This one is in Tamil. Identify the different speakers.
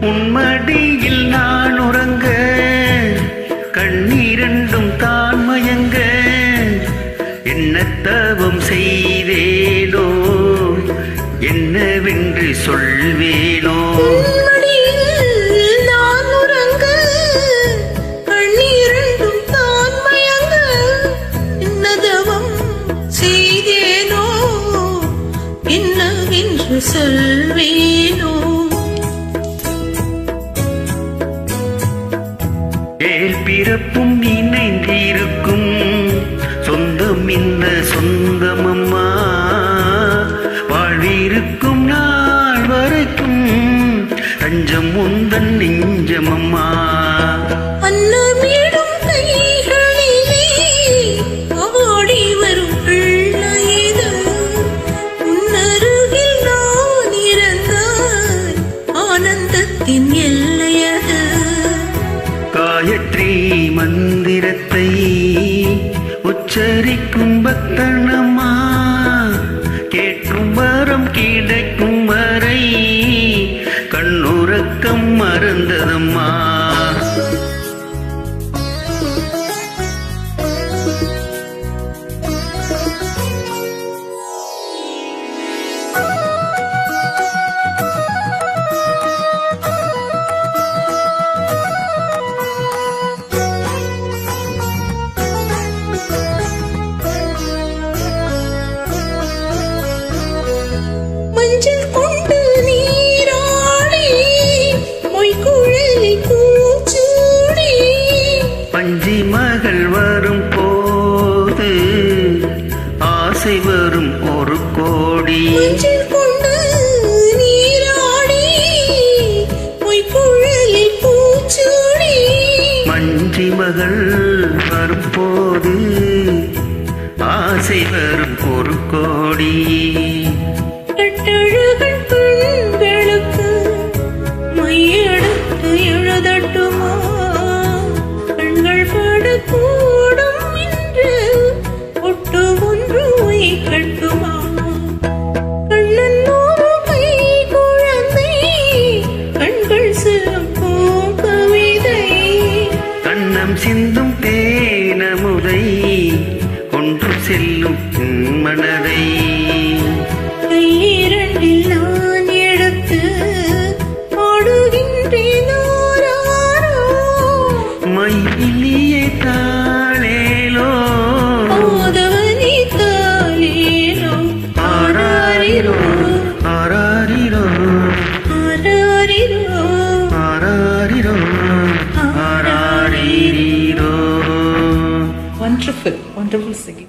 Speaker 1: உன்மடியில் நான் உறங்க கண்ணீரண்டும் தான் மயங்க என்ன தவம் செய்தேனோ என்னவென்று சொல்வேனோ
Speaker 2: சொல்வேனோ
Speaker 1: ஏல் பிறப்பும் இணைந்திருக்கும் சொந்தம் இந்த சொந்தமம்மா வாழ்விருக்கும் நாள் வரைக்கும் தஞ்சம் உந்தன் நெஞ்சமம்மா காயத்ரி மந்திரத்தை உச்சரிக்கும் பக்தனம்மா கேட்கும் வரம் கிடைக்கும் வரை கண்ணுறக்கம் மறந்ததம்மா பஞ்சி மகள் வரும் போது ஆசை வரும் ஒரு கோடி மஞ்சி மகள் வரும் போது ஆசை வரும் ஒரு கோடி சிந்தும் தேனமுதை கொண்டு செல்லும் மனதை
Speaker 2: கையிரண்டில் நான் எடுத்து பாடுகின்றேனோ
Speaker 1: மயிலியே தாளேலோ
Speaker 2: ஓதவனி தாளேலோ
Speaker 1: ஆராரிரோ ஆராரிரோ
Speaker 2: ஆராரிரோ
Speaker 1: ஆராரிரோ ஆராரிரோ.
Speaker 2: Wonderful, wonderful singing.